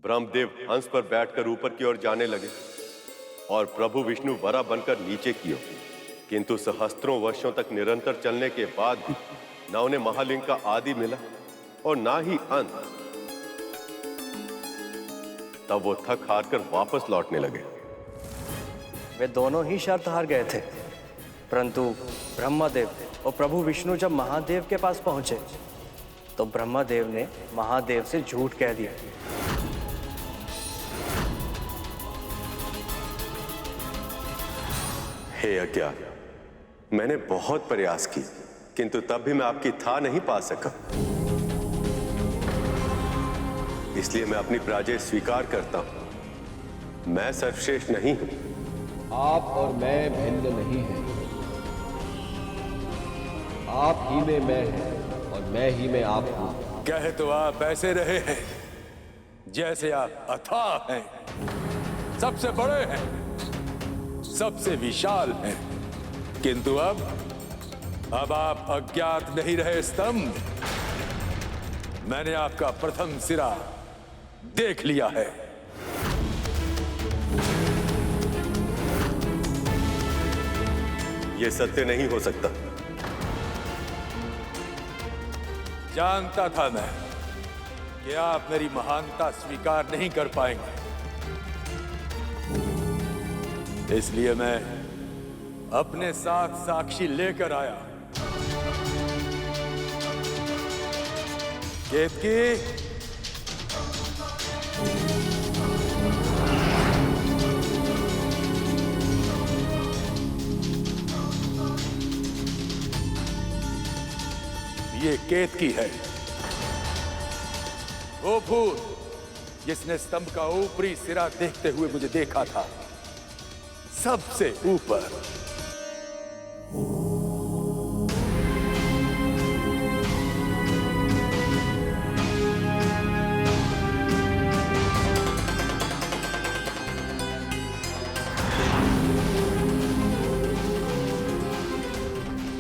ब्रह्मदेव हंस पर बैठकर ऊपर की ओर जाने लगे और प्रभु विष्णु वरा बनकर नीचे की ओर। किंतु सहस्त्रों वर्षों तक निरंतर चलने के बाद भी न उन्हें महालिंग का आदि मिला और ना ही अंत। तब वो थक हार कर वापस लौटने लगे। वे दोनों ही शर्त हार गए थे, परंतु ब्रह्मदेव और प्रभु विष्णु जब महादेव के पास पहुंचे तो ब्रह्मदेव ने महादेव से झूठ कह दिया। हे अज्ञा, मैंने बहुत प्रयास की, किंतु तब भी मैं आपकी था नहीं पा सका। इसलिए मैं अपनी पराजय स्वीकार करता हूं। मैं सर्वश्रेष्ठ नहीं हूं। आप और मैं भिन्न नहीं हैं। आप ही में मैं है और मैं ही में आप हूं। कह तो आप ऐसे रहे हैं जैसे आप अथाह हैं, सबसे बड़े हैं, सबसे विशाल हैं, किंतु अब आप अज्ञात नहीं रहे स्तंभ। मैंने आपका प्रथम सिरा देख लिया है। यह सत्य नहीं हो सकता। जानता था मैं कि आप मेरी महानता स्वीकार नहीं कर पाएंगे, इसलिए मैं अपने साथ साक्षी लेकर आया। केतकी, ये केतकी है, वो भूत जिसने स्तंभ का ऊपरी सिरा देखते हुए मुझे देखा था, सबसे ऊपर।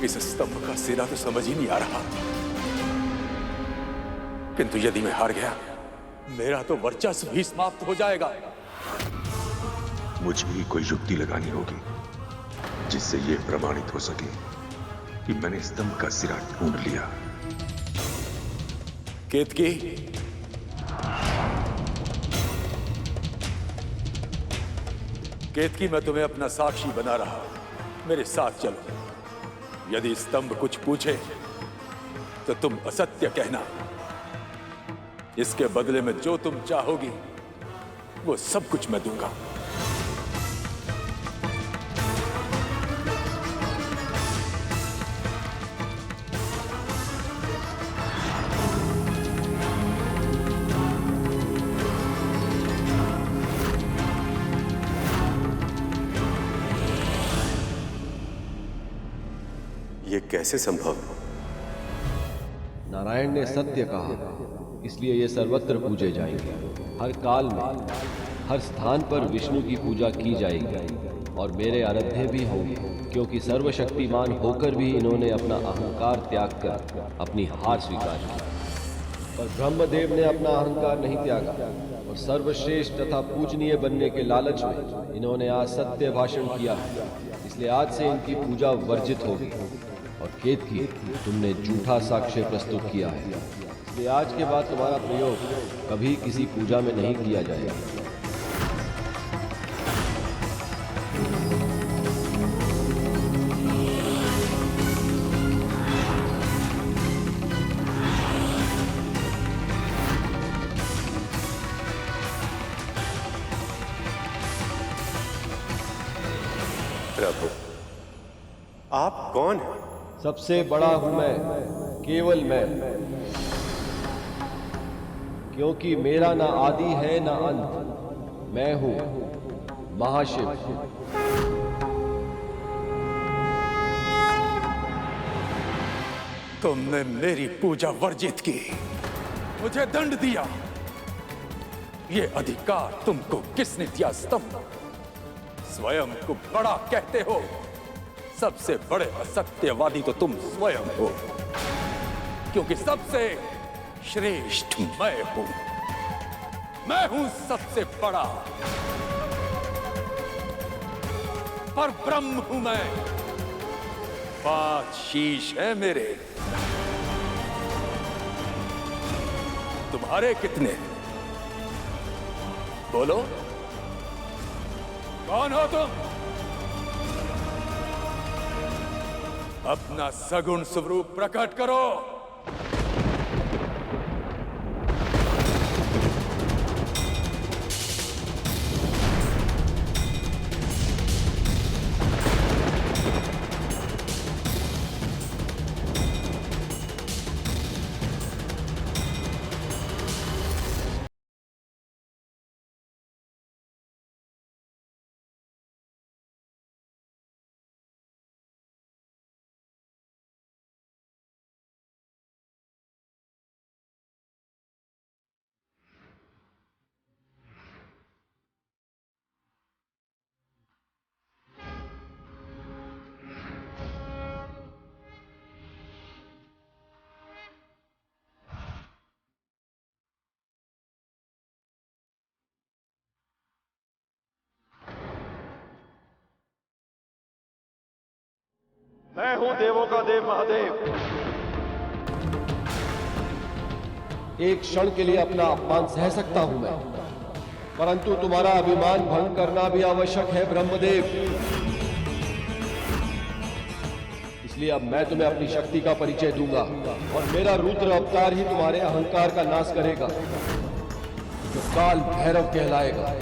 इस स्तंभ का सिरा तो समझ ही नहीं आ रहा, किंतु यदि मैं हार गया, मेरा तो वर्चस्व भी समाप्त हो जाएगा। मुझे ही कोई युक्ति लगानी होगी जिससे यह प्रमाणित हो सके कि मैंने स्तंभ का सिरा ढूंढ लिया। केतकी, केतकी, मैं तुम्हें अपना साक्षी बना रहा, मेरे साथ चलो। यदि स्तंभ कुछ पूछे तो तुम असत्य कहना। इसके बदले में जो तुम चाहोगी वो सब कुछ मैं दूंगा। ये कैसे संभव? नारायण ने सत्य कहा, इसलिए ये सर्वत्र पूजे जाएंगे। हर काल में, हर स्थान पर विष्णु की पूजा की जाएगी और मेरे आराध्य भी होंगे, क्योंकि सर्वशक्तिमान होकर भी इन्होंने अपना अहंकार त्याग कर अपनी हार स्वीकार की। पर ब्रह्मदेव ने अपना अहंकार नहीं त्यागा और सर्वश्रेष्ठ तथा पूजनीय बनने के लालच में इन्होंने आज सत्य भाषण किया है, इसलिए आज से इनकी पूजा वर्जित होगी। और केतकी, तुमने झूठा साक्ष्य प्रस्तुत किया है, इसलिए आज के बाद तुम्हारा प्रयोग कभी किसी पूजा में नहीं किया जाएगा। प्रभु, आप कौन हैं? सबसे बड़ा हूं मैं, केवल मैं, क्योंकि मेरा ना आदि है ना अंत। मैं हूं महाशिव। तुमने मेरी पूजा वर्जित की, मुझे दंड दिया। ये अधिकार तुमको किसने दिया स्तंभ? स्वयं को बड़ा कहते हो। सबसे बड़े असत्यवादी तो तुम स्वयं हो, क्योंकि सबसे श्रेष्ठ मैं हूं। मैं हूं सबसे बड़ा, पर ब्रह्म हूं मैं। 5 शीश है मेरे। तुम्हारे कितने? बोलो, कौन हो तुम? अपना सगुण स्वरूप प्रकट करो। मैं हूं देवों का देव महादेव। एक क्षण के लिए अपना अपमान सह सकता हूं मैं, परंतु तुम्हारा अभिमान भंग करना भी आवश्यक है ब्रह्मदेव। इसलिए अब मैं तुम्हें अपनी शक्ति का परिचय दूंगा और मेरा रुद्र अवतार ही तुम्हारे अहंकार का नाश करेगा, जो काल भैरव कहलाएगा।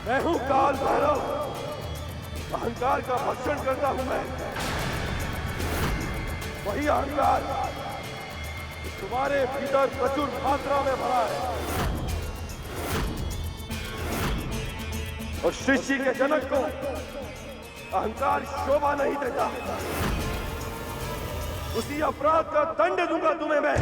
मैं हूं काल भैरव। अहंकार का भक्षण करता हूं मैं। वही अहंकार जो तुम्हारे भीतर प्रचुर मात्रा में भरा है और सृष्टि के जनक को अहंकार शोभा नहीं देता। उसी अपराध का दंड दूंगा तुम्हें मैं।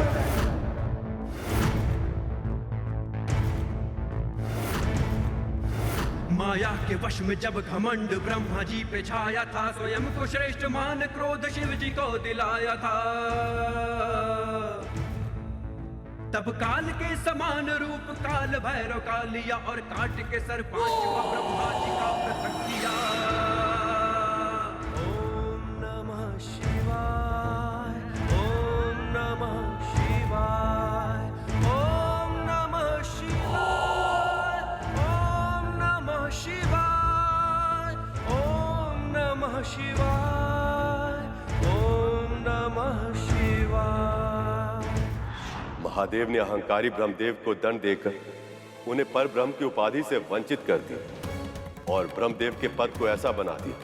माया के वश में जब घमंड ब्रह्मा जी पे छाया था, स्वयं को श्रेष्ठ मान क्रोध शिव जी को दिलाया था। तब काल के समान रूप काल भैरव का लिया और काट के सर 5 ब्रह्मा जी का पृथक किया। ओम नमः शिवाय, ओम नमः शिवाय, ओम नमः शिवाय, ओम नमः शिवाय, ओम नमः शिवाय, ओम नमः शिवाय। महादेव ने अहंकारी ब्रह्मदेव को दंड देकर उन्हें पर ब्रह्म की उपाधि से वंचित कर दिया और ब्रह्मदेव के पद को ऐसा बना दिया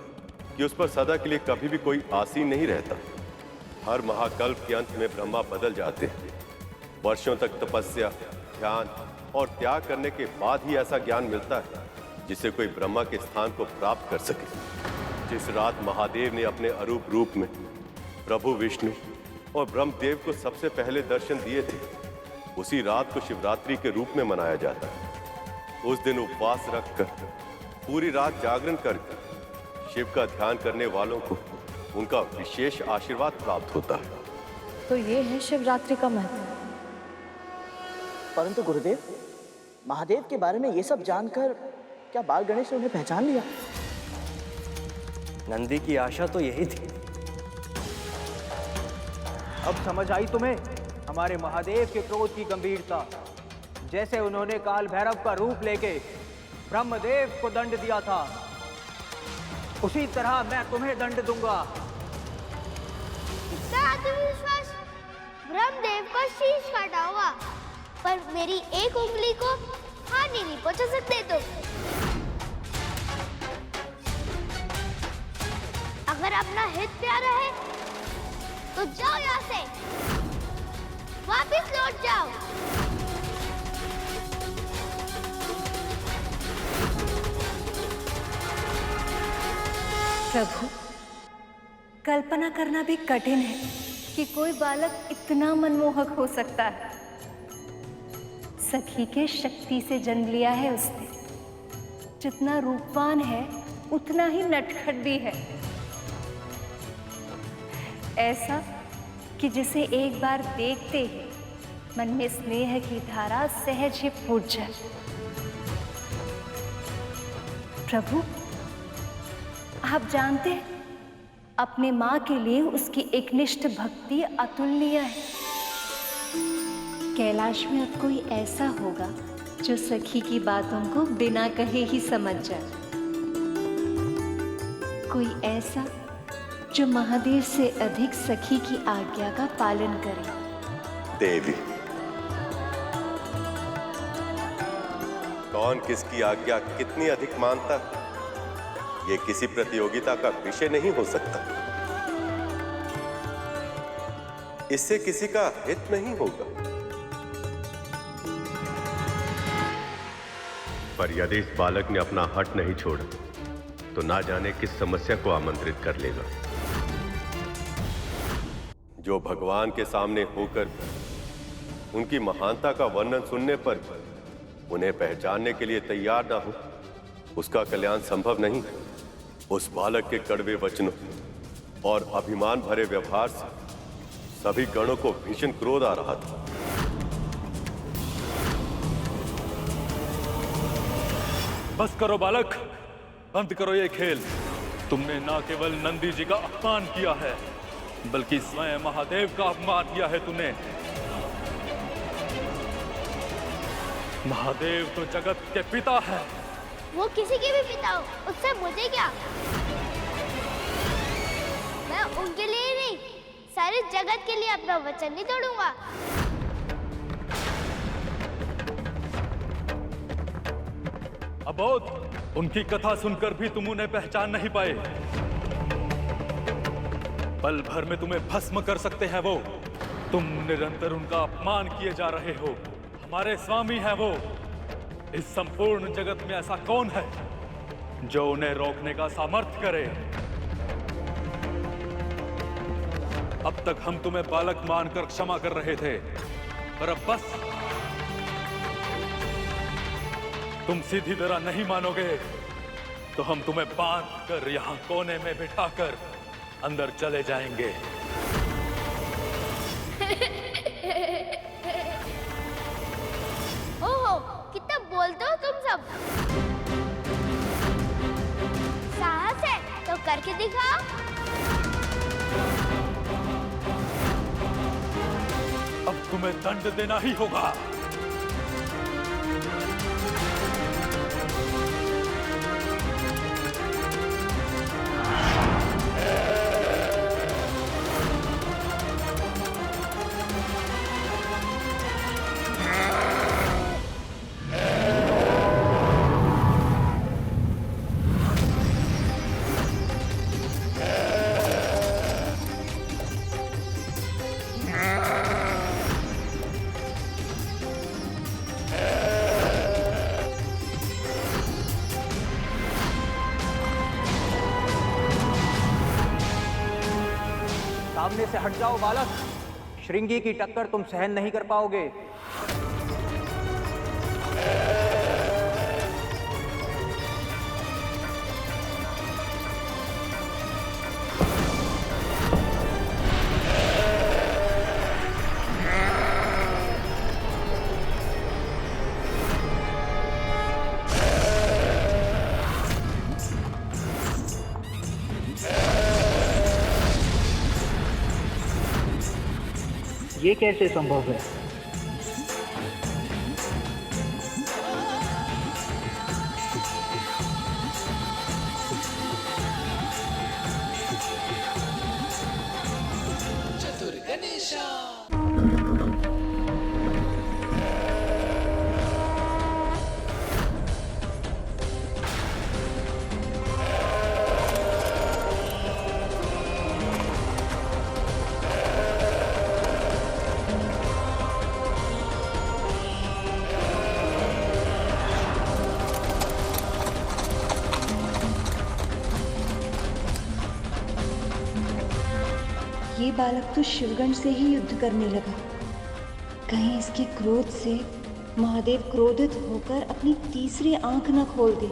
कि उस पर सदा के लिए कभी भी कोई आसीन नहीं रहता। हर महाकल्प के अंत में ब्रह्मा बदल जाते हैं। वर्षों तक तपस्या, ध्यान और त्याग करने के बाद ही ऐसा ज्ञान मिलता है जिसे कोई ब्रह्मा के स्थान को प्राप्त कर सके। जिस रात महादेव ने अपने अरूप रूप में प्रभु विष्णु और ब्रह्मदेव को सबसे पहले दर्शन दिए थे, उसी रात को शिवरात्रि के रूप में मनाया जाता है। उस दिन उपवास रखकर पूरी रात जागरण करके शिव का ध्यान करने वालों को उनका विशेष आशीर्वाद प्राप्त होता है। तो ये है शिवरात्रि का महत्व। परंतु गुरुदेव, महादेव के बारे में ये सब जानकर क्या बाल गणेश ने उन्हें पहचान लिया? नंदी की आशा तो यही थी। अब समझ आई तुम्हें हमारे महादेव के क्रोध की गंभीरता। जैसे उन्होंने काल भैरव का रूप लेके ब्रह्मदेव को दंड दिया था, उसी तरह मैं तुम्हें दंड दूंगा। इसका आत्मविश्वास ब्रह्मदेव का शीश काटा होगा, पर मेरी एक उंगली को हानि नहीं पहुंचा सकते तुम। अगर अपना हित प्यारा है तो जाओ यहाँ से, वापिस लौट जाओ। प्रभु, कल्पना करना भी कठिन है कि कोई बालक इतना मनमोहक हो सकता है। सखी के शक्ति से जन्म लिया है उसने। जितना रूपवान है उतना ही नटखट भी है। ऐसा कि जिसे एक बार देखते ही मन में स्नेह की धारा सहज ही फूट जाए। प्रभु, आप जानते हैं अपने माँ के लिए उसकी एकनिष्ठ भक्ति अतुलनीय है। कैलाश में अब कोई ऐसा होगा जो सखी की बातों को बिना कहे ही समझ जाए। कोई ऐसा जो महादेव से अधिक सखी की आज्ञा का पालन करे। देवी, कौन किसकी आज्ञा कितनी अधिक मानता है, ये किसी प्रतियोगिता का विषय नहीं हो सकता। इससे किसी का हित नहीं होगा। पर यदि इस बालक ने अपना हट नहीं छोड़ा तो ना जाने किस समस्या को आमंत्रित कर लेगा। जो भगवान के सामने होकर उनकी महानता का वर्णन सुनने पर उन्हें पहचानने के लिए तैयार ना हो, उसका कल्याण संभव नहीं। उस बालक के कड़वे वचनों और अभिमान भरे व्यवहार से सभी गणों को भीषण क्रोध आ रहा था। बस करो बालक, बंद करो ये खेल। तुमने ना केवल नंदी जी का अपमान किया है, बल्कि स्वयं महादेव का अपमान किया है तुमने। महादेव तो जगत के पिता है। वो किसी के भी पिता हो, उससे मुझे क्या? मैं उनके लिए ही नहीं, सारे जगत के लिए अपना वचन नहीं तोड़ूंगा। अबोध, उनकी कथा सुनकर भी तुम उन्हें पहचान नहीं पाए। पल भर में तुम्हें भस्म कर सकते हैं वो। तुम निरंतर उनका अपमान किए जा रहे हो। हमारे स्वामी हैं वो। इस संपूर्ण जगत में ऐसा कौन है जो उन्हें रोकने का सामर्थ्य करे? अब तक हम तुम्हें बालक मानकर क्षमा कर रहे थे, पर अब बस। तुम सीधी तरह नहीं मानोगे तो हम तुम्हें बांध कर यहां कोने में बिठाकर अंदर चले जाएंगे। ओहो, कितना बोलते हो तुम सब। साहस है तो करके दिखाओ। अब तुम्हें दंड देना ही होगा। सामने से हट जाओ बालक। श्रृंगी की टक्कर तुम सहन नहीं कर पाओगे। ये कैसे संभव है? ये बालक तो शिवगण से ही युद्ध करने लगा। कहीं इसके क्रोध से महादेव क्रोधित होकर अपनी तीसरी आंख न खोल दे।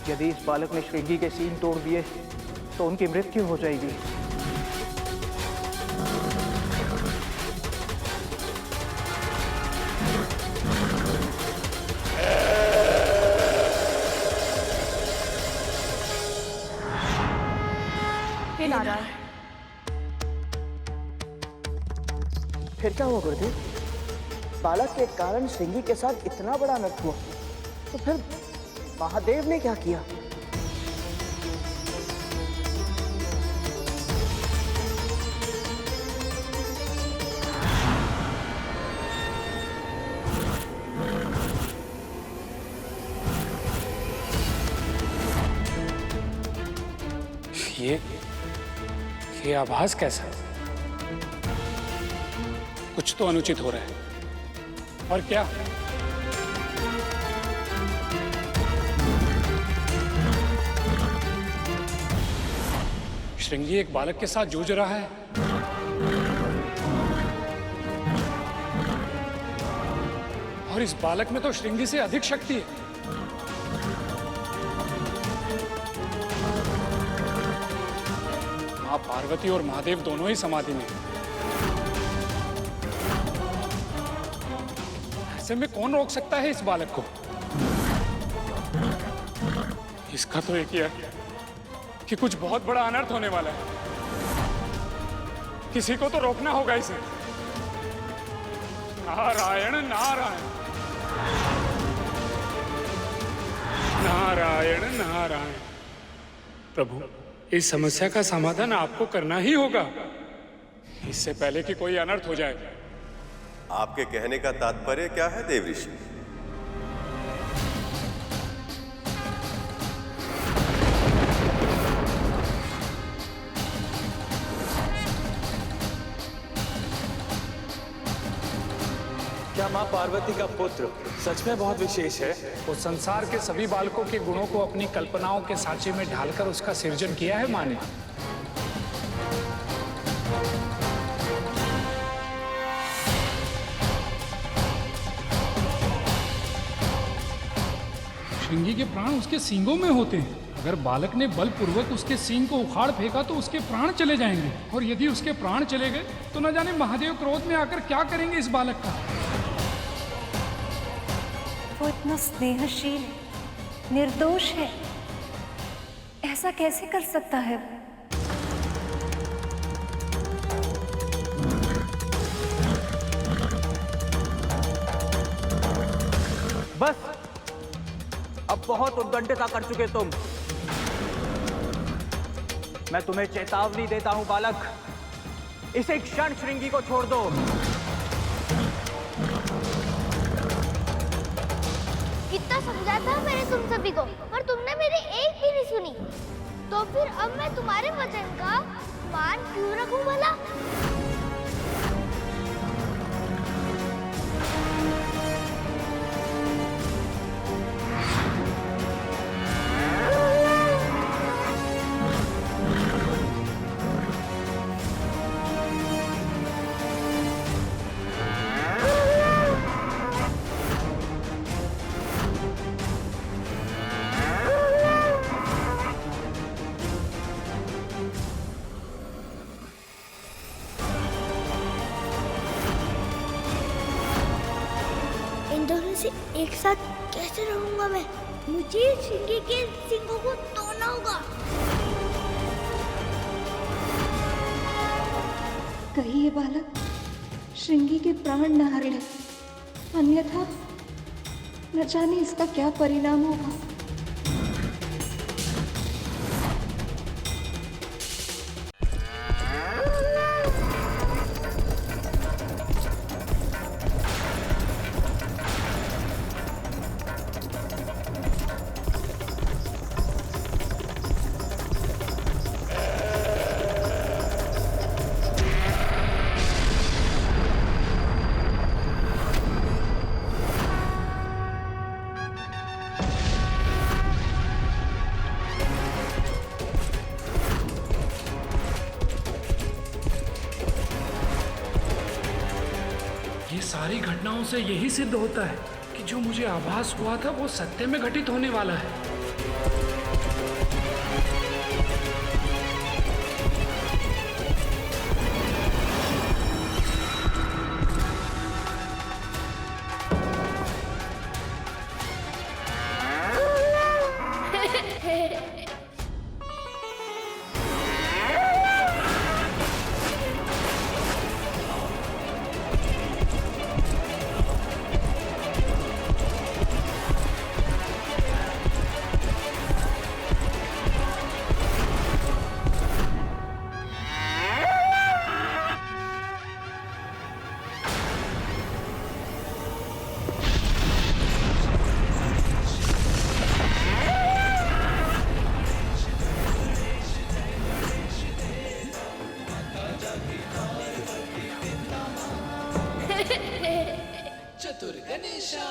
यदि इस बालक ने श्रृंगी के सींग तोड़ दिए तो उनकी मृत्यु हो जाएगी। हे नारायण, फिर क्या हुआ गुरुदेव? बालक के कारण श्रृंगी के साथ इतना बड़ा अनर्थ हुआ, तो फिर महादेव ने क्या किया? ये आभास कैसा? कुछ तो अनुचित हो रहा है। और क्या? श्रृंगी एक बालक के साथ जूझ रहा है। और इस बालक में तो श्रृंगी से अधिक शक्ति है। मां पार्वती और महादेव दोनों ही समाधि में। ऐसे में कौन रोक सकता है इस बालक को? इसका तो एक ही है कि कुछ बहुत बड़ा अनर्थ होने वाला है। किसी को तो रोकना होगा इसे। नारायण नारायण नारायण नारायण। प्रभु, इस समस्या का समाधान आपको करना ही होगा, इससे पहले कि कोई अनर्थ हो जाए। आपके कहने का तात्पर्य क्या है देव ऋषि? क्या माँ पार्वती का पुत्र सच में बहुत विशेष है? वो संसार के सभी बालकों के गुणों को अपनी कल्पनाओं के सांचे में ढालकर उसका सृजन किया है माँ ने। श्रृंगी के प्राण उसके सींगों में होते हैं। अगर बालक ने बलपूर्वक उसके सींग को उखाड़ फेंका तो उसके प्राण चले जाएंगे, और यदि उसके प्राण चले गए तो न जाने महादेव क्रोध में आकर क्या करेंगे इस बालक का। वो इतना स्नेहशील, निर्दोष है, ऐसा कैसे कर सकता है? बस, अब बहुत उद्दंडता कर चुके तुम। मैं तुम्हें चेतावनी देता हूं बालक, इसे क्षण श्रृंगी को छोड़ दो। कितना समझाता मैंने तुम सभी को, पर तुमने मेरी एक भी नहीं सुनी। तो फिर अब मैं तुम्हारे वचन का मान क्यों रखूं भला? से एक साथ कैसे रहूंगा मैं? मुझे श्रृंगी के सिंगों को तोड़ना होगा। कहीं ये बालक श्रृंगी के प्राण न हर ले, अन्यथा न जाने इसका क्या परिणाम होगा। सारी घटनाओं से यही सिद्ध होता है कि जो मुझे आभास हुआ था वो सत्य में घटित होने वाला है। चतुर गणेशा।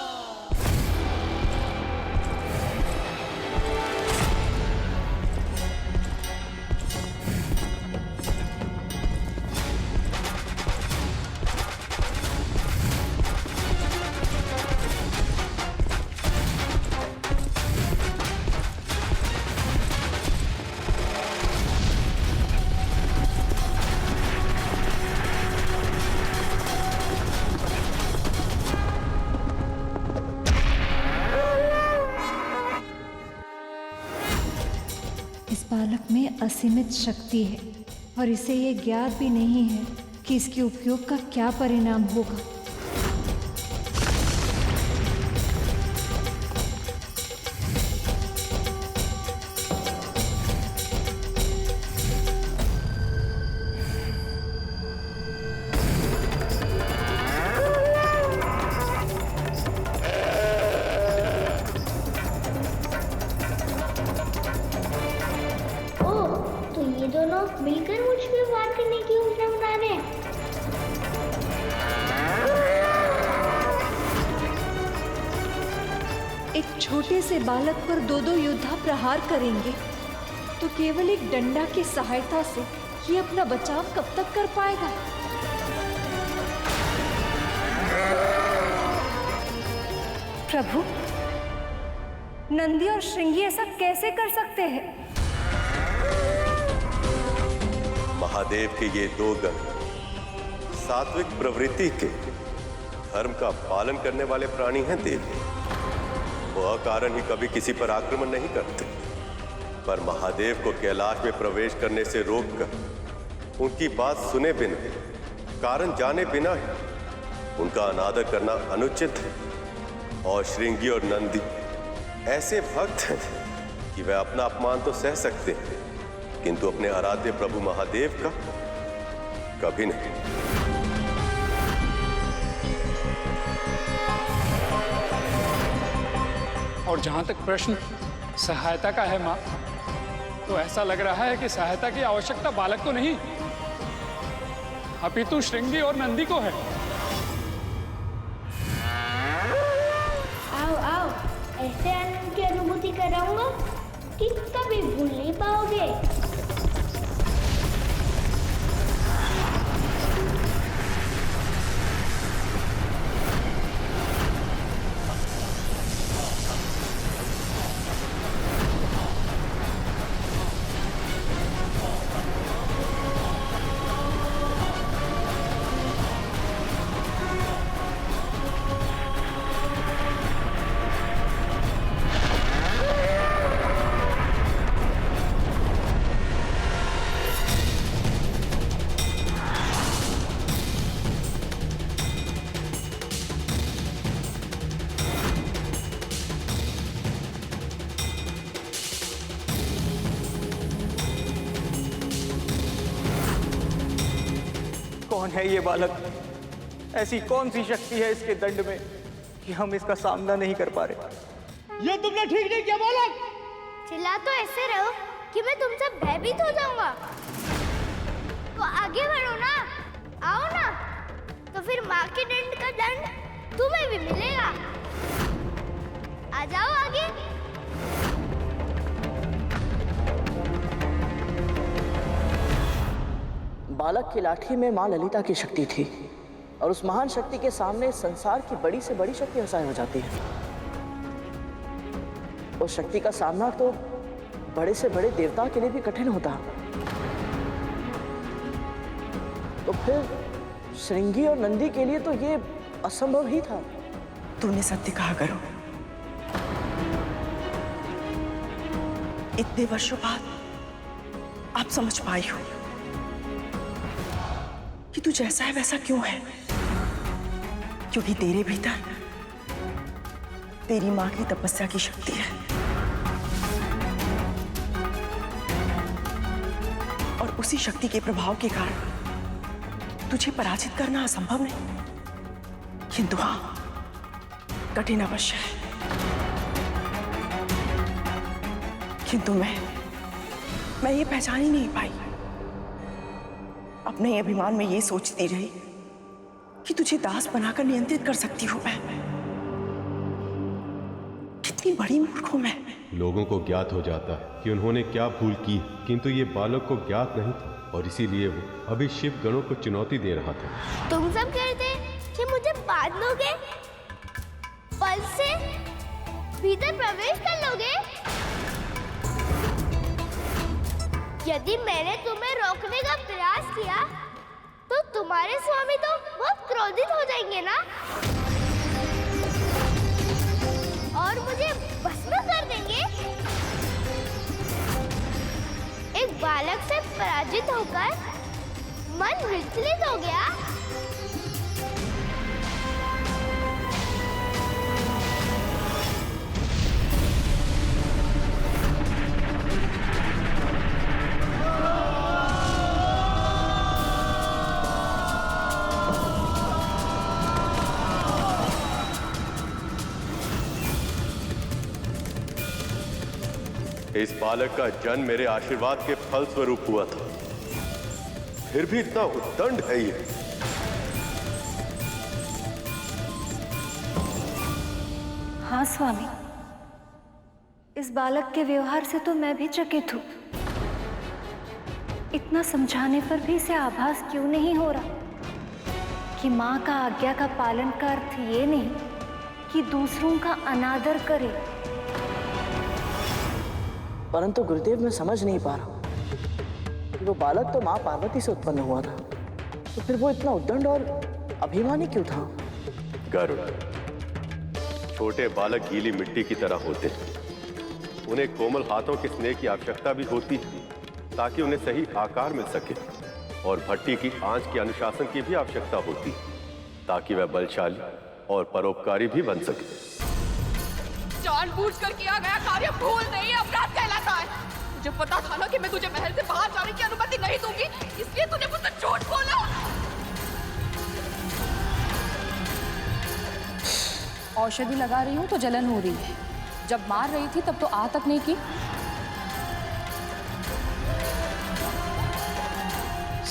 बालक में असीमित शक्ति है और इसे ये ज्ञात भी नहीं है कि इसके उपयोग का क्या परिणाम होगा। मिलकर मुझ पे वार करने की योजना बना रहे हैं। एक छोटे से बालक पर दो योद्धा प्रहार करेंगे तो केवल एक डंडा की सहायता से ये अपना बचाव कब तक कर पाएगा? प्रभु, नंदी और श्रृंगी ऐसा कैसे कर सकते हैं? महादेव के ये दो गण सात्विक प्रवृत्ति के धर्म का पालन करने वाले प्राणी हैं देवी। वो अकारण ही कभी किसी पर आक्रमण नहीं करते, पर महादेव को कैलाश में प्रवेश करने से रोककर उनकी बात सुने बिना, कारण जाने बिना ही उनका अनादर करना अनुचित है। और श्रृंगी और नंदी ऐसे भक्त हैं कि वे अपना अपमान तो सह सकते हैं, किंतु अपने आराध्य प्रभु महादेव का कभी नहीं। और जहां तक प्रश्न सहायता का है मां, तो ऐसा लग रहा है कि सहायता की आवश्यकता बालक को नहीं, अपितु श्रृंगी और नंदी को है। आओ आओ, ऐसे आनंद की अनुभूति कराऊंगा कि कभी भूल नहीं पाओगे। कौन है ये बालक? ऐसी कौन सी शक्ति है इसके दंड में कि हम इसका सामना नहीं कर पा रहे? ये तुमने ठीक नहीं किया बालक। चिल्ला तो ऐसे रहो कि मैं तुमसे भयभीत हो जाऊंगा। तो आगे बढ़ो ना, आओ ना, तो फिर माँ के दंड का दंड तुम्हें भी मिलेगा। आ जाओ आगे। बालक की लाठी में माँ ललिता की शक्ति थी और उस महान शक्ति के सामने संसार की बड़ी से बड़ी शक्ति असहाय हो जाती है। उस शक्ति का सामना तो बड़े से बड़े देवता के लिए भी कठिन होता। तो फिर श्रृंगी और नंदी के लिए तो ये असंभव ही था। तूने सत्य कहा करो। इतने वर्षों बाद आप समझ पाई हो कि तू जैसा है वैसा क्यों है, क्योंकि तेरे भीतर तेरी मां की तपस्या की शक्ति है और उसी शक्ति के प्रभाव के कारण तुझे पराजित करना असंभव नहीं, किंतु हाँ कठिन अवश्य है। किंतु मैं ये पहचान ही नहीं पाई। अपने अभिमान में ये सोचती रही कि तुझे दास बनाकर नियंत्रित कर सकती हूं मैं। कितनी बड़ी मूर्ख हूं मैं। लोगों को ज्ञात हो जाता है कि उन्होंने क्या भूल की, किंतु ये बालक को ज्ञात नहीं था और इसीलिए वो अभी शिव गणों को चुनौती दे रहा था। तुम सब कहते कि मुझे बांध लोगे, बल से भीतर प्रवेश कर लोगे। यदि मैंने तुम्हें रोकने का प्रयास किया तो तुम्हारे स्वामी तो बहुत क्रोधित हो जाएंगे ना, और मुझे भस्म कर देंगे। एक बालक से पराजित होकर मन विचलित हो गया। इस बालक का जन्म मेरे आशीर्वाद के फल स्वरूप हुआ था, फिर भी इतना उद्दंड है ये। हाँ स्वामी, इस बालक के व्यवहार से तो मैं भी चकित हूं। इतना समझाने पर भी इसे आभास क्यों नहीं हो रहा कि माँ का आज्ञा का पालन का अर्थ ये नहीं कि दूसरों का अनादर करे। परंतु गुरुदेव मैं समझ नहीं पा रहा कि वो बालक तो माँ पार्वती से उत्पन्न हुआ था, तो फिर वो इतना उद्दंड और अभिमानी क्यों था? गरुड़, छोटे बालक गीली मिट्टी की तरह होते हैं। उन्हें कोमल हाथों के स्नेह की आवश्यकता भी होती है ताकि उन्हें सही आकार मिल सके, और भट्टी की आंच के अनुशासन की भी आवश्यकता होती ताकि वह बलशाली और परोपकारी भी बन सके। जानबूझकर किया गया कार्य भूल नहीं, अपराध कहलाता है। मुझे पता था ना कि मैं तुझे महल से बाहर जाने की अनुमति नहीं दूंगी, इसलिए तूने मुझसे झूठ बोला। औषधि लगा रही हूँ तो जलन हो रही है, जब मार रही थी तब तो आ तक नहीं की।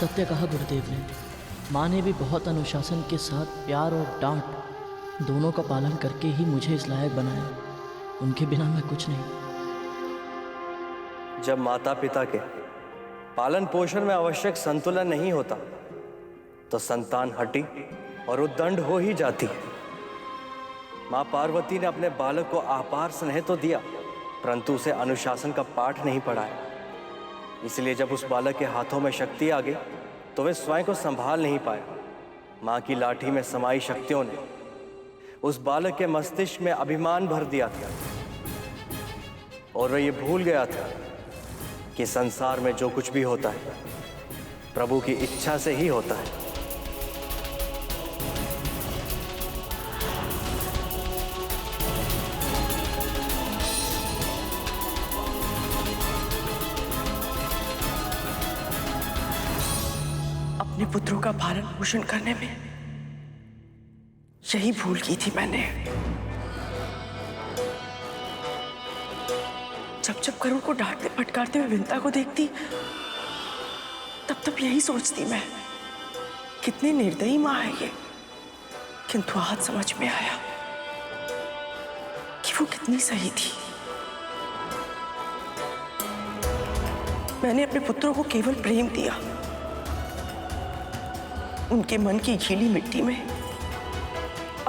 सत्य कहा गुरुदेव ने। माँ ने भी बहुत अनुशासन के साथ प्यार और डांट दोनों का पालन करके ही मुझे इस लायक बनाया। उनके बिना मैं कुछ नहीं। जब माता पिता के पालन पोषण में आवश्यक संतुलन नहीं होता तो संतान हटी और उद्दंड हो ही जाती है। माँ पार्वती ने अपने बालक को अपार स्नेह तो दिया, परंतु उसे अनुशासन का पाठ नहीं पढ़ाया। इसलिए जब उस बालक के हाथों में शक्ति आ गई तो वे स्वयं को संभाल नहीं पाया। माँ की लाठी में समाई शक्तियों ने उस बालक के मस्तिष्क में अभिमान भर दिया था और वह ये भूल गया था कि संसार में जो कुछ भी होता है प्रभु की इच्छा से ही होता है। अपने पुत्रों का पालन पोषण करने में यही भूल की थी मैंने। जब जब करुण को डांटते फटकारते हुए विंता को देखती, तब तब यही सोचती मैं, कितनी निर्दयी माँ है ये। किंतु आज समझ में आया कि वो कितनी सही थी। मैंने अपने पुत्रों को केवल प्रेम दिया, उनके मन की गीली मिट्टी में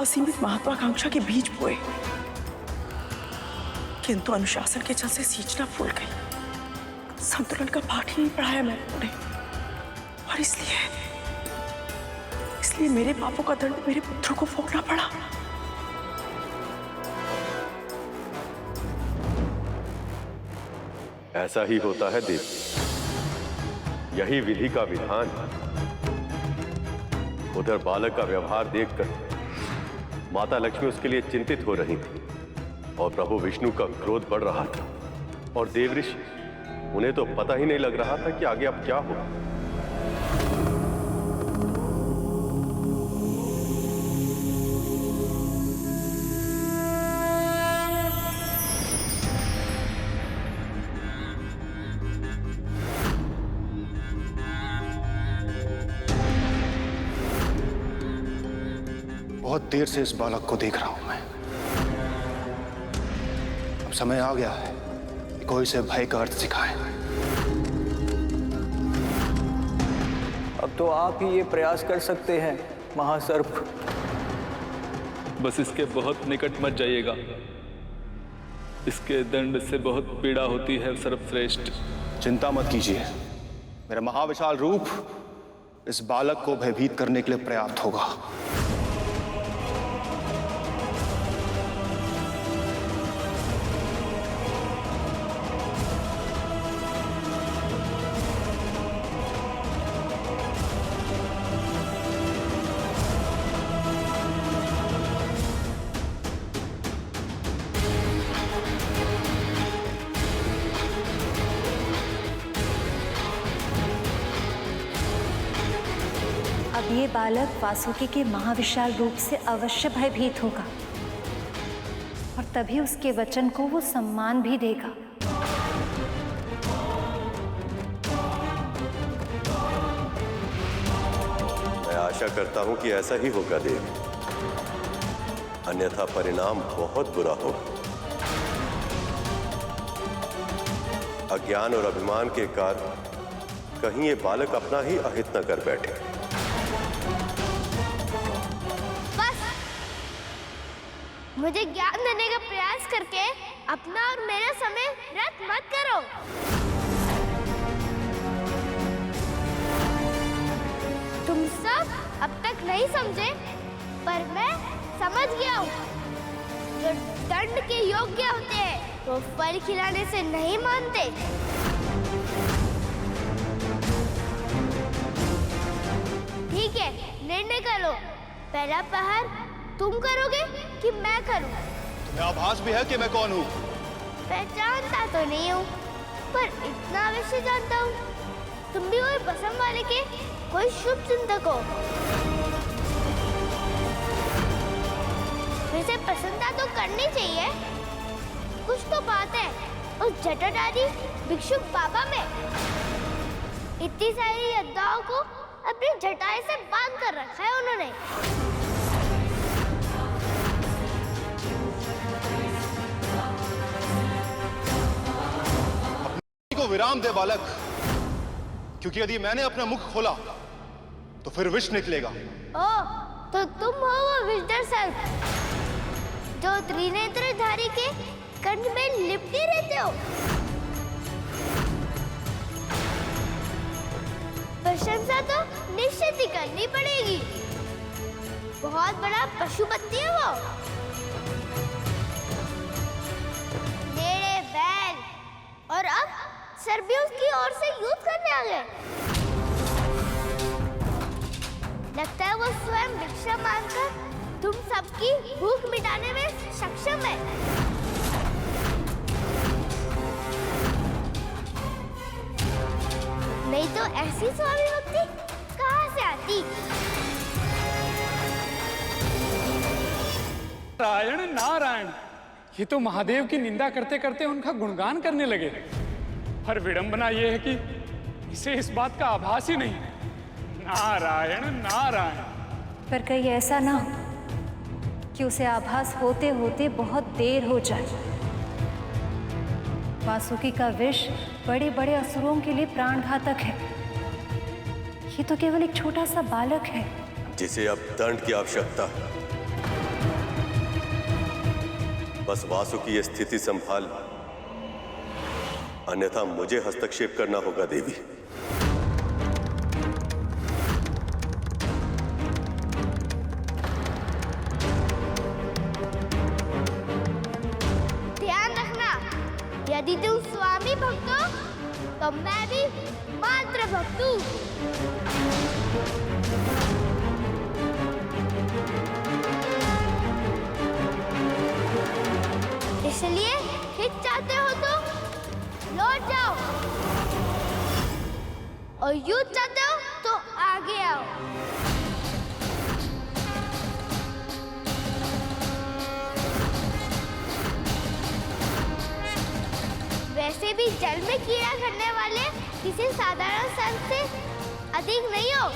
असीमित महत्वाकांक्षा के बीज बोए, किंतु अनुशासन के जल से सींचना भूल गई। संतुलन का पाठ ही नहीं पढ़ाया मैंने उन्हें, और इसलिए मेरे पापों का दंड मेरे पुत्रों को भोगना पड़ा। ऐसा ही होता है देव, यही विधि का विधान। उधर बालक का व्यवहार देखकर माता लक्ष्मी उसके लिए चिंतित हो रही थी और प्रभु विष्णु का क्रोध बढ़ रहा था, और देव ऋषि उन्हें तो पता ही नहीं लग रहा था कि आगे अब क्या हो। बहुत देर से इस बालक को देख रहा हूं मैं। अब समय आ गया है कि कोई इसे भय का अर्थ सिखाए। अब तो आप ही ये प्रयास कर सकते हैं महासर्प। बस इसके बहुत निकट मत जाइएगा, इसके दंड से बहुत पीड़ा होती है सर्वश्रेष्ठ। चिंता मत कीजिए, मेरा महाविशाल रूप इस बालक को भयभीत करने के लिए पर्याप्त होगा। ये बालक वासुकी के महाविशाल रूप से अवश्य भयभीत होगा, और तभी उसके वचन को वो सम्मान भी देगा। मैं आशा करता हूं कि ऐसा ही होगा देव, अन्यथा परिणाम बहुत बुरा होगा। अज्ञान और अभिमान के कारण कहीं ये बालक अपना ही अहित न कर बैठे। मुझे ज्ञान देने का प्रयास करके अपना और मेरा समय व्यर्थ मत करो। तुम सब अब तक नहीं समझे, पर मैं समझ गया हूँ। जो दंड के योग्य होते हैं वो फल खिलाने से नहीं मानते। ठीक है, निर्णय करो, पहला प्रहार तुम करोगे कि मैं करूं? तुम्हें आभास भी है कि मैं कौन हूं? पहचानता तो नहीं हूं, पर इतना अवश्य जानता हूं, तुम भी वही बसम वाले के कोई शुभ चिंतक हो। वैसे प्रसन्नता तो करनी चाहिए, कुछ तो बात है उस जटाधारी भिक्षुक बाबा में। इतनी सारी योद्धाओं को अपनी जटाएं से बांध कर रखा है उन्होंने। को विराम दे बालक, क्योंकि यदि मैंने अपना मुख खोला तो फिर विष निकलेगा। ओह, तो तुम हो वो विषधर सर्प जो त्रिनेत्रधारी के कंठ में लिपटे रहते हो। प्रशंसा तो निश्चित ही करनी पड़ेगी, बहुत बड़ा पशुपति है वो। मेरे बैल, और अब सर्बियों की ओर से युद्ध करने आ गए। लगता है वो स्वयं भिक्षा मांगकर तुम सबकी भूख मिटाने में सक्षम है। नहीं तो ऐसी स्वामी भक्ति कहाँ से आती? आदि। नारायण नारायण, ये तो महादेव की निंदा करते करते उनका गुणगान करने लगे। पर विडंबना ये है कि इसे इस बात का आभास ही नहीं। नारायण नारायण। पर कहीं ऐसा ना हो कि उसे आभास होते होते बहुत देर हो जाए। वासुकी का विष बड़े बड़े असुरों के लिए प्राणघातक है। ये तो केवल एक छोटा सा बालक है जिसे अब दंड की आवश्यकता है। बस वासुकी ये स्थिति संभाल, अन्यथा मुझे हस्तक्षेप करना होगा देवी। ध्यान रखना, यदि तुम स्वामी भक्त हो तो मैं भी मात्र भक्त हूँ। इसलिए हिच चाहते हो तो लौट जाओ, और युद्ध चाहते हो तो आगे आओ। वैसे भी जल में कीड़ा करने वाले किसी साधारण सर्प से अधिक नहीं हो।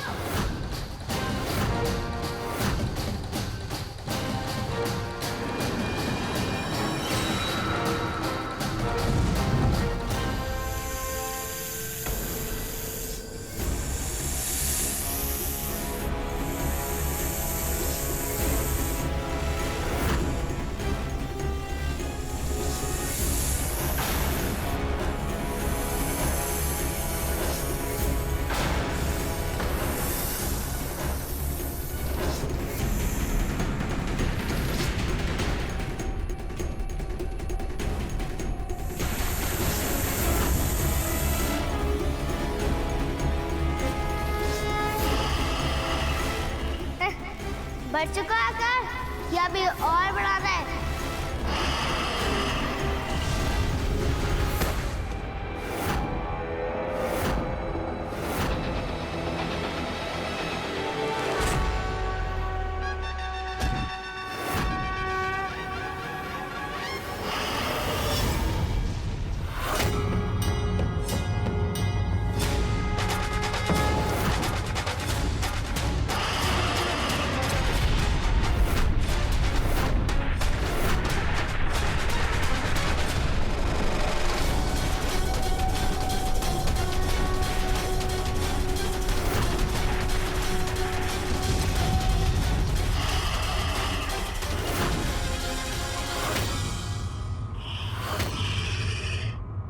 बढ़ चुका आकार या अभी और बढ़ाना है?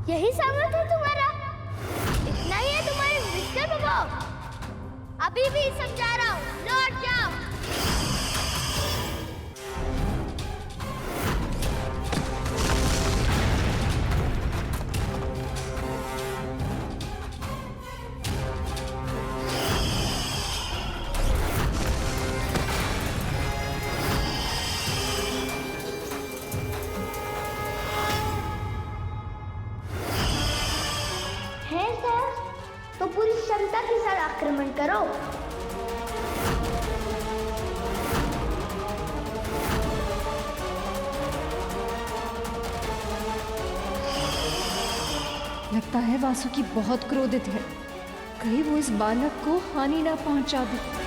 यही सामर्थ्य है तुम्हारा? इतना ही है तुम्हारे विश्व प्रभाव? अभी भी समझा रहा हूँ, लौट जाओ। तो पूरी क्षमता के साथ आक्रमण करो। लगता है वासुकी बहुत क्रोधित है, कहीं वो इस बालक को हानि ना पहुंचा दे।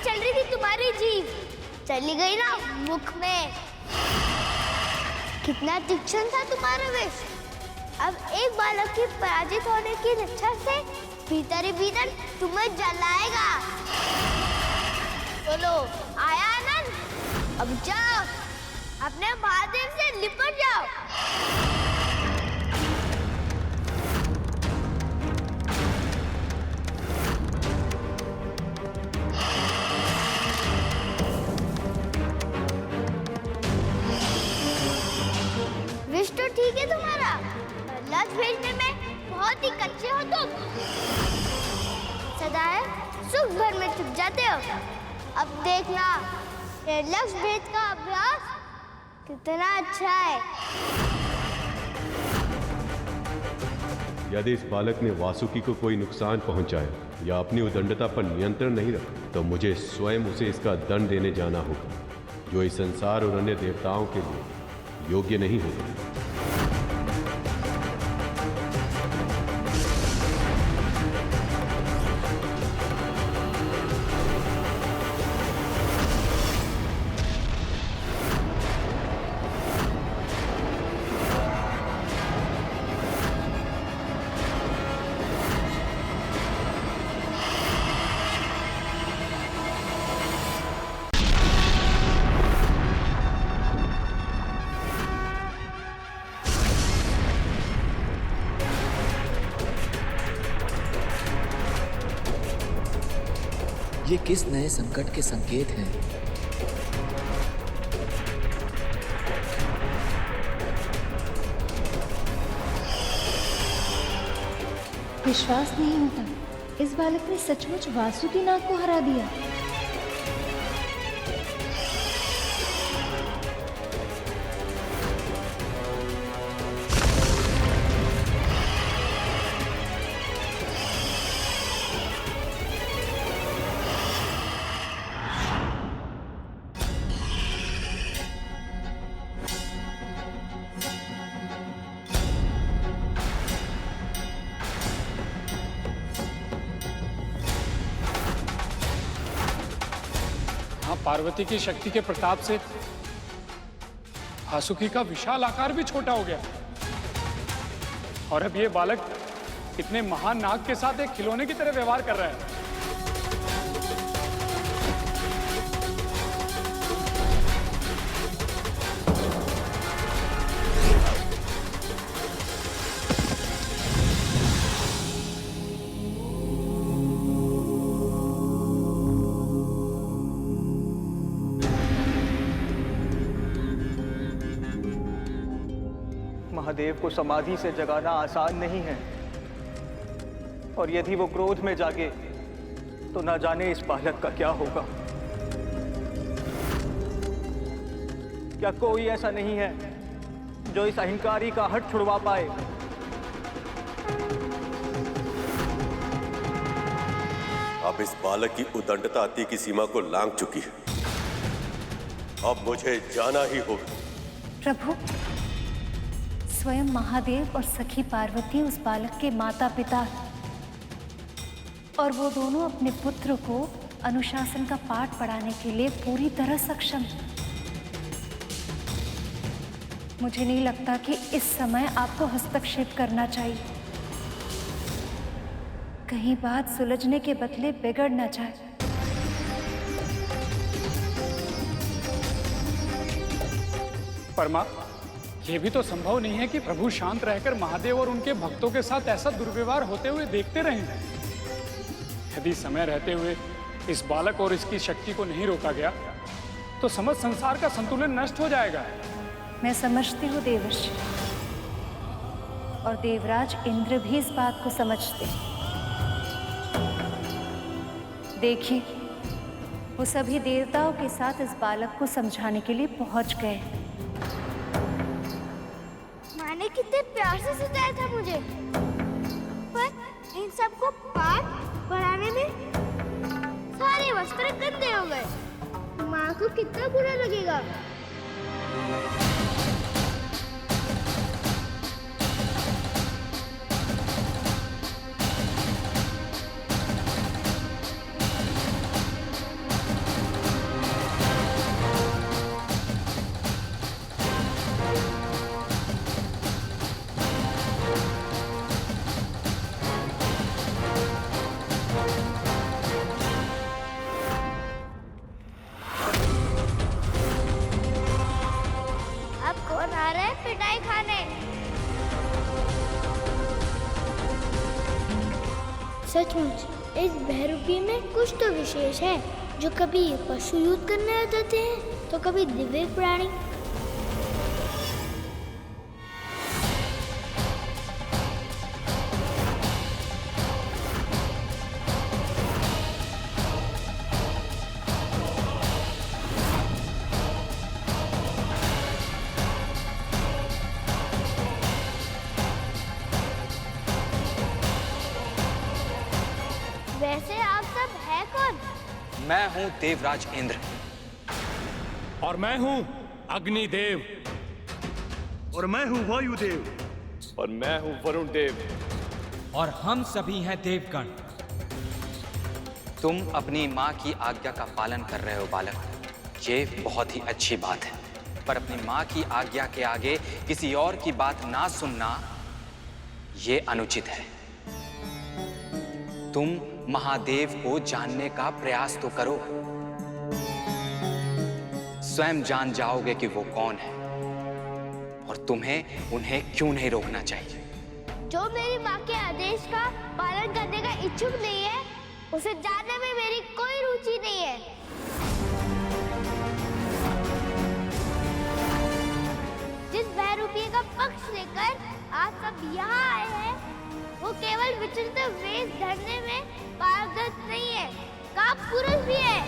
चल रही थी तुम्हारी जीभ, चली गई ना मुख में। कितना तीक्ष्ण था तुम्हारा विष। अब एक बालक के पराजित होने की इच्छा से भीतर ही भीतर तुम्हें जलाएगा। बोलो आया आनंद? अब जाओ अपने महादेव से लिपट जाओ। बहुत ही कच्चे हो तुम। सदाए सुख भर में चुप जाते हो। अब देखना ये लक्ष्य भेद का अभ्यास कितना अच्छा है। यदि इस बालक ने वासुकी को कोई नुकसान पहुंचाया या अपनी उदंडता पर नियंत्रण नहीं रखा तो मुझे स्वयं उसे इसका दंड देने जाना होगा, जो इस संसार और अन्य देवताओं के लिए योग्य नहीं होगा। ये किस नए संकट के संकेत हैं? विश्वास नहीं होता, इस बालक ने सचमुच वासुकी नाग को हरा दिया। पार्वती की शक्ति के प्रताप से वासुकी का विशाल आकार भी छोटा हो गया और अब ये बालक इतने महान नाग के साथ एक खिलौने की तरह व्यवहार कर रहा है। महादेव को समाधि से जगाना आसान नहीं है, और यदि वो क्रोध में जागे तो ना जाने इस बालक का क्या होगा। क्या कोई ऐसा नहीं है जो इस अहंकारी का हट छुड़वा पाए? अब इस बालक की उदंडता अति की सीमा को लांघ चुकी है। अब मुझे जाना ही होगा। प्रभु, स्वयं महादेव और सखी पार्वती उस बालक के माता पिता हैं, और वो दोनों अपने पुत्र को अनुशासन का पाठ पढ़ाने के लिए पूरी तरह सक्षम हैं। मुझे नहीं लगता कि इस समय आपको हस्तक्षेप करना चाहिए, कहीं बात सुलझने के बदले बिगड़ न जाए। परमा, यह भी तो संभव नहीं है कि प्रभु शांत रहकर महादेव और उनके भक्तों के साथ ऐसा दुर्व्यवहार होते हुए देखते रहें। यदि समय रहते हुए इस बालक और इसकी शक्ति को नहीं रोका गया तो समस्त संसार का संतुलन नष्ट हो जाएगा। मैं समझती हूँ देवर्षि, और देवराज इंद्र भी इस बात को समझते हैं। देखिए, वो सभी देवताओं के साथ इस बालक को समझाने के लिए पहुंच गए। माँ ने कितने प्यार से सजाया था मुझे, पर इन सबको पाठ पढ़ाने में सारे वस्त्र गंदे हो गए। माँ को कितना बुरा लगेगा। सचमुच इस भैरूपी में कुछ तो विशेष है, जो कभी पशु युद्ध करने आ जाते हैं तो कभी दिव्य प्राणी। मैं हूं देवराज इंद्र। और मैं हूं अग्निदेव। और मैं हूं वायुदेव। और मैं हूं वरुण देव। और हम सभी हैं देवगण। तुम अपनी माँ की आज्ञा का पालन कर रहे हो बालक, ये बहुत ही अच्छी बात है। पर अपनी माँ की आज्ञा के आगे किसी और की बात ना सुनना, ये अनुचित है। तुम महादेव को जानने का प्रयास तो करो, स्वयं जान जाओगे कि वो कौन है और तुम्हें उन्हें क्यों नहीं रोकना चाहिए। जो मेरी माँ के आदेश का पालन करने का इच्छुक नहीं है, उसे जानने में मेरी कोई रुचि नहीं है। जिस बहरूपी का पक्ष लेकर आप सब यहाँ आए हैं, वो केवल विचित्र वेश धरने में पारंगत नहीं है, काप पुरुष भी है।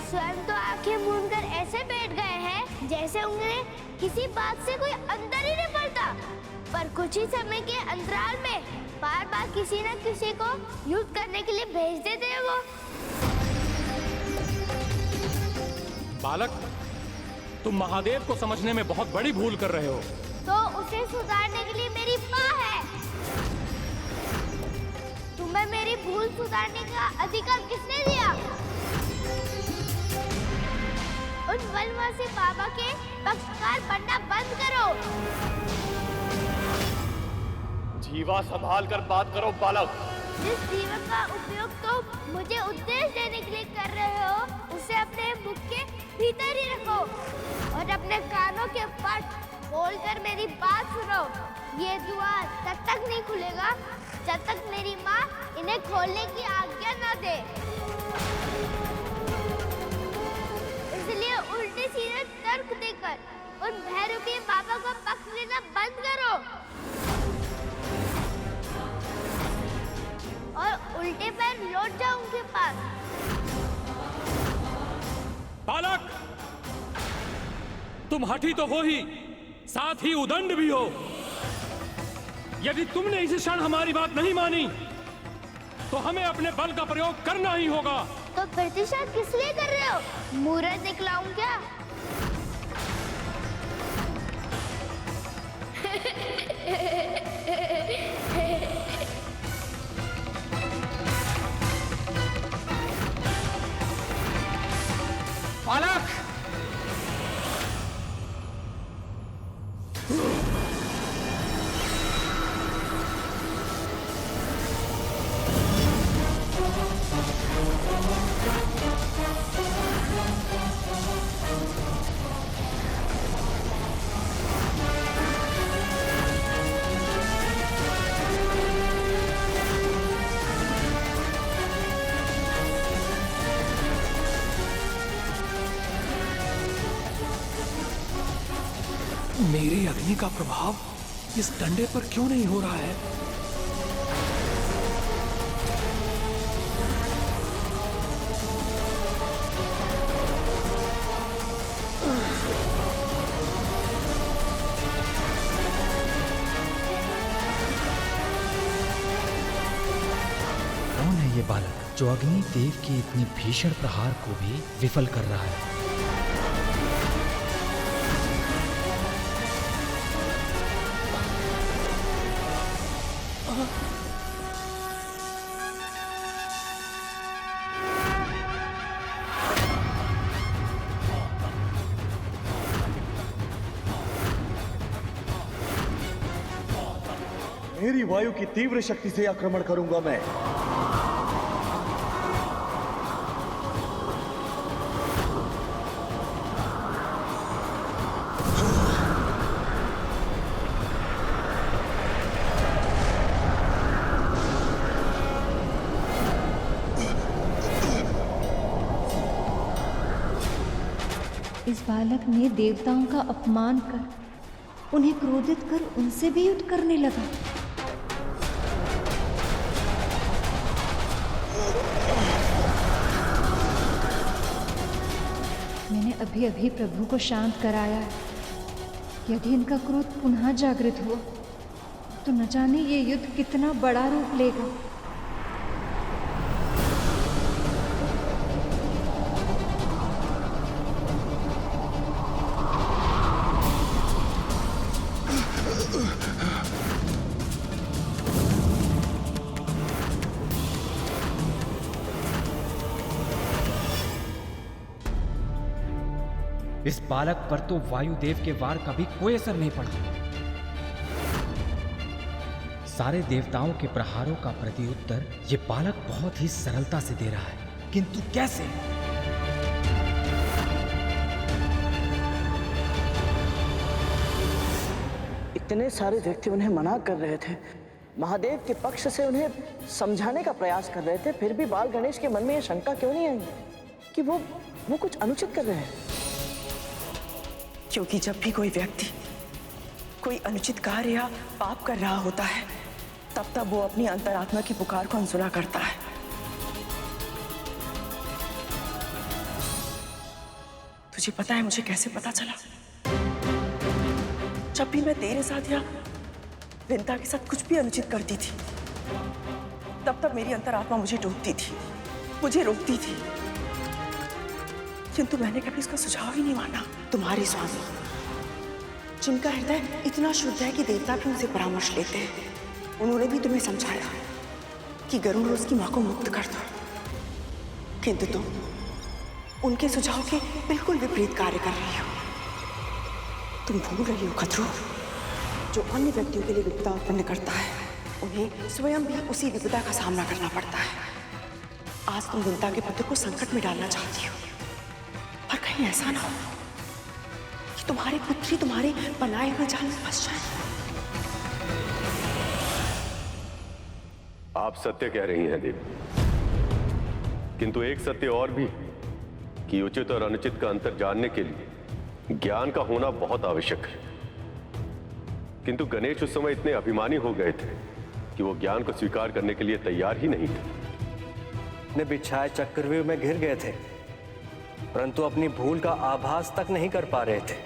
स्वयं तो आंखें मूंदकर ऐसे बैठ गए हैं जैसे उन्हें किसी बात से कोई अंतर ही नहीं पड़ता। पर कुछ ही समय के अंतराल में बार बार किसी न किसी को युद्ध करने के लिए भेज देते हैं वो। बालक, तुम महादेव को समझने में बहुत बड़ी भूल कर रहे हो। तो उसे सुधारने के लिए मेरी माँ है। तुम्हें मेरी भूल सुधारने का अधिकार किसने दिया? उन वनवासी बाबा के पक्षकार बनना बंद करो। जीवा संभाल कर बात करो बालक। जिस जीवन का उपयोग तुम मुझे उद्देश्य देने के लिए कर रहे हो, उसे अपने मुख के भीतर ही रखो और अपने कानों के पट खोलकर मेरी बात सुनो। ये द्वार तब तक नहीं खुलेगा जब तक मेरी माँ इन्हें खोलने की आज्ञा न दे। इसलिए उल्टे सीधे तर्क देकर उन भैरवी बाबा का पक्ष लेना बंद करो और उल्टे पैर लौट जाओ उनके पास। बालक, तुम हठी तो हो ही, साथ ही उदंड भी हो। यदि तुमने इस क्षण हमारी बात नहीं मानी, तो हमें अपने बल का प्रयोग करना ही होगा। तो प्रतिशत किस लिए कर रहे हो? मुहूर्त दिखलाऊं क्या? बालक, मेरे अग्नि का प्रभाव इस डंडे पर क्यों नहीं हो रहा है? कौन है ये बालक जो अग्नि देव के इतने भीषण प्रहार को भी विफल कर रहा है? मेरी वायु की तीव्र शक्ति से आक्रमण करूंगा मैं। इस बालक ने देवताओं का अपमान कर, उन्हें क्रोधित कर उनसे भी युद्ध करने लगा। मैंने अभी अभी प्रभु को शांत कराया है। यदि इनका क्रोध पुनः जागृत हुआ तो न जाने ये युद्ध कितना बड़ा रूप लेगा। इस बालक पर तो वायुदेव के वार का भी कोई असर नहीं पड़ा। सारे देवताओं के प्रहारों का प्रत्युत्तर ये बालक बहुत ही सरलता से दे रहा है, किंतु कैसे? इतने सारे व्यक्ति उन्हें मना कर रहे थे, महादेव के पक्ष से उन्हें समझाने का प्रयास कर रहे थे, फिर भी बाल गणेश के मन में यह शंका क्यों नहीं आई कि वो कुछ अनुचित कर रहे हैं? क्योंकि जब भी कोई व्यक्ति कोई अनुचित कार्य या पाप कर रहा होता है, तब वो अपनी अंतरात्मा की पुकार को अनसुना करता है। तुझे पता है मुझे कैसे पता चला? जब भी मैं तेरे साथ या विंता के साथ कुछ भी अनुचित करती थी, तब मेरी अंतरात्मा मुझे टोकती थी, मुझे रोकती थी, किंतु मैंने कभी उसका सुझाव ही नहीं माना। तुम्हारे स्वामी, जिनका हृदय इतना शुद्ध है कि देवता भी उनसे परामर्श लेते हैं, उन्होंने भी तुम्हें समझाया कि गरुड़ उसकी मां को मुक्त कर दो, किंतु तुम उनके सुझाव के बिल्कुल विपरीत कार्य कर रही हो। तुम भूल रही हो खतरू, जो अन्य व्यक्तियों के लिए विपदा उत्पन्न करता है, उन्हें स्वयं भी उसी विपदा का सामना करना पड़ता है। आज तुम विंता के पुत्र को संकट में डालना चाहती हो, पर कहीं ऐसा ना हो कि तुम्हारे पुत्री तुम्हारे बनाए हुए जाल में फंस जाए। आप सत्य कह रही हैं देवी, किंतु एक सत्य और भी कि उचित और अनुचित का अंतर जानने के लिए ज्ञान का होना बहुत आवश्यक है। किंतु गणेश उस समय इतने अभिमानी हो गए थे कि वो ज्ञान को स्वीकार करने के लिए तैयार ही नहीं थे। अपने बिछाए चक्रव्यूह में घिर गए थे, परंतु अपनी भूल का आभास तक नहीं कर पा रहे थे।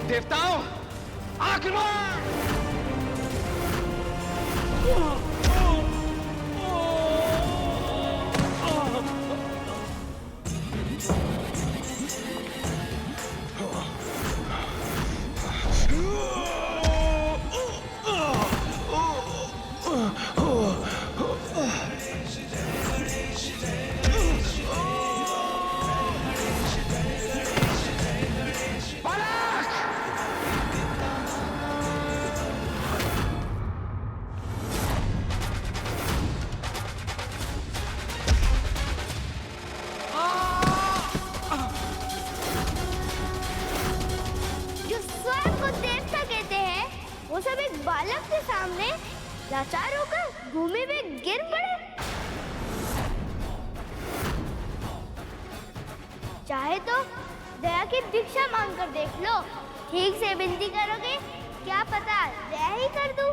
देवताओं, आक्रमण! वो सब एक बालक के सामने लाचार होकर भूमि में गिर पड़े। चाहे तो दया की भिक्षा मांग कर देख लो, ठीक से विनती करोगे क्या पता दया ही कर दूं।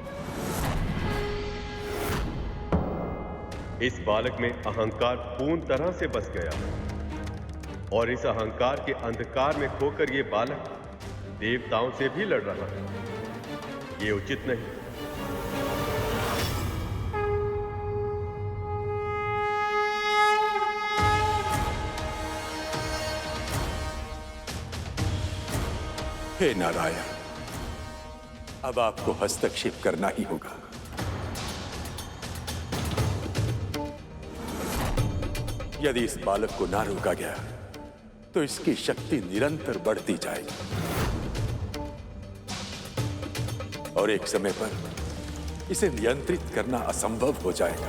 इस बालक में अहंकार पूर्ण तरह से बस गया और इस अहंकार के अंधकार में खोकर ये बालक देवताओं से भी लड़ रहा है। ये उचित नहीं। हे नारायण, अब आपको हस्तक्षेप करना ही होगा। यदि इस बालक को ना रोका गया तो इसकी शक्ति निरंतर बढ़ती जाएगी और एक समय पर इसे नियंत्रित करना असंभव हो जाएगा।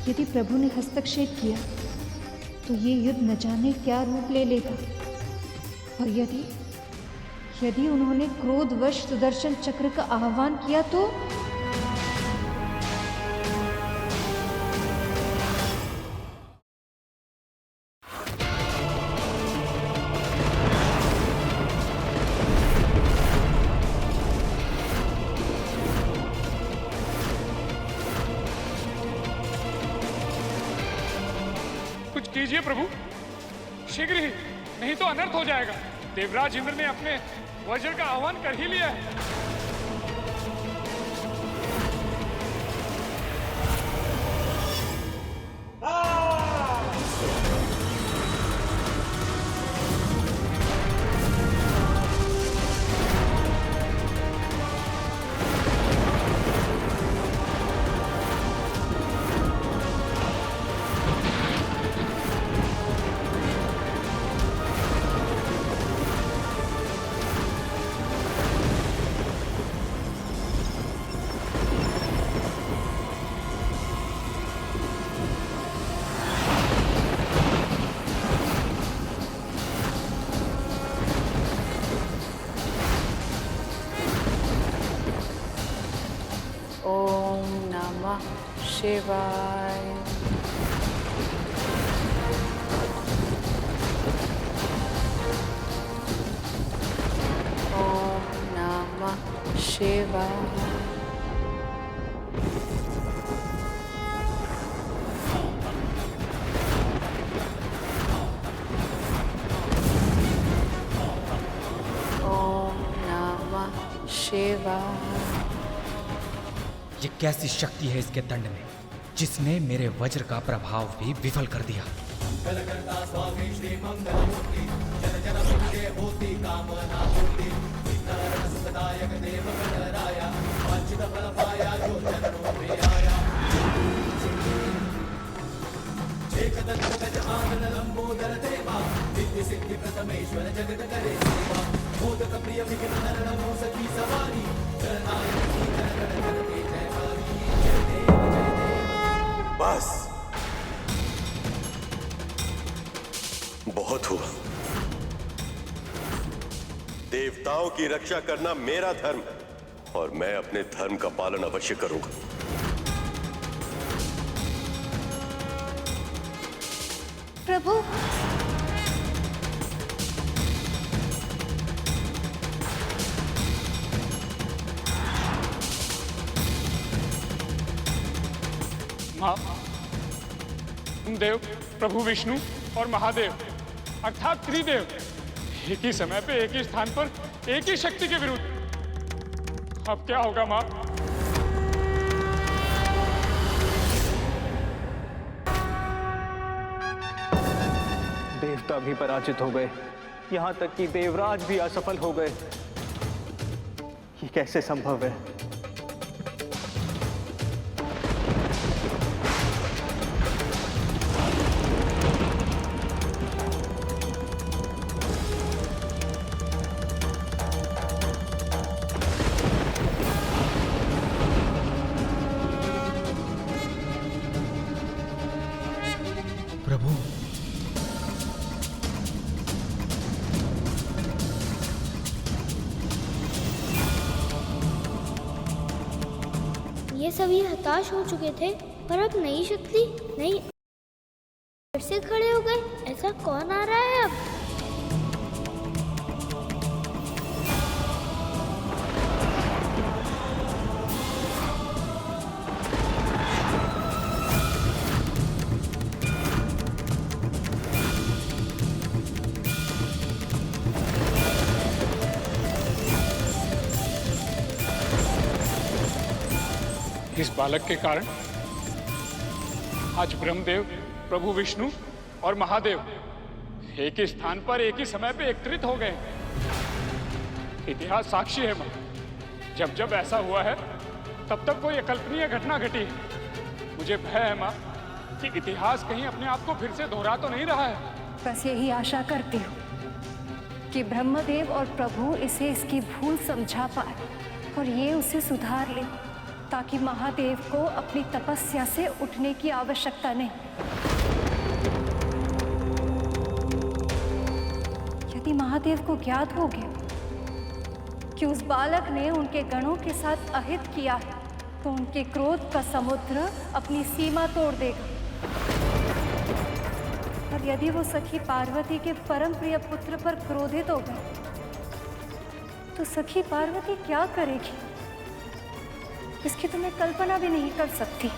यदि प्रभु ने हस्तक्षेप किया तो ये युद्ध न जाने क्या रूप ले लेगा। और यदि उन्होंने क्रोधवश सुदर्शन चक्र का आह्वान किया तो कुछ कीजिए प्रभु, शीघ्र ही, नहीं तो अनर्थ हो जाएगा। देवराज इंद्र ने अपने वज्र का आह्वान कर ही लिया है। ओम नमः शिवाय। ओम नमः शिवाय। ओम नमः शिवाय। ये कैसी शक्ति है इसके दंड में, जिसने मेरे वज्र का प्रभाव भी विफल कर दिया। बस बहुत हुआ। देवताओं की रक्षा करना मेरा धर्म है और मैं अपने धर्म का पालन अवश्य करूंगा। प्रभु, माँ, तुम देव, प्रभु विष्णु और महादेव अर्थात त्रिदेव एक ही समय पे एक ही स्थान पर एक ही शक्ति के विरुद्ध, अब क्या होगा माँ? देवता भी पराजित हो गए, यहाँ तक कि देवराज भी असफल हो गए। ये कैसे संभव है? प्रभु, ये सभी हताश हो चुके थे, पर अब नई शक्ति नई फिर से खड़े हो गए। ऐसा कौन आ रहा है अब? इस बालक के कारण आज ब्रह्मदेव, प्रभु विष्णु और महादेव एक ही स्थान पर एक ही समय पे एकत्रित हो गए। इतिहास साक्षी है मां, जब जब ऐसा हुआ है तब तब कोई अकल्पनीय घटना घटी है। मुझे भय है मां कि इतिहास कहीं अपने आप को फिर से दोहरा तो नहीं रहा है। बस यही आशा करती हूँ कि ब्रह्मदेव और प्रभु इसे इसकी भूल समझा पाए और ये उसे सुधार ले, ताकि महादेव को अपनी तपस्या से उठने की आवश्यकता नहीं। महादेव को ज्ञात हो गया कि उस बालक ने उनके गणों के साथ अहित किया है, तो उनके क्रोध का समुद्र अपनी सीमा तोड़ देगा। और यदि वो सखी पार्वती के परम प्रिय पुत्र पर क्रोधित हो गए तो सखी पार्वती क्या करेगी, इसकी तो मैं कल्पना भी नहीं कर सकती।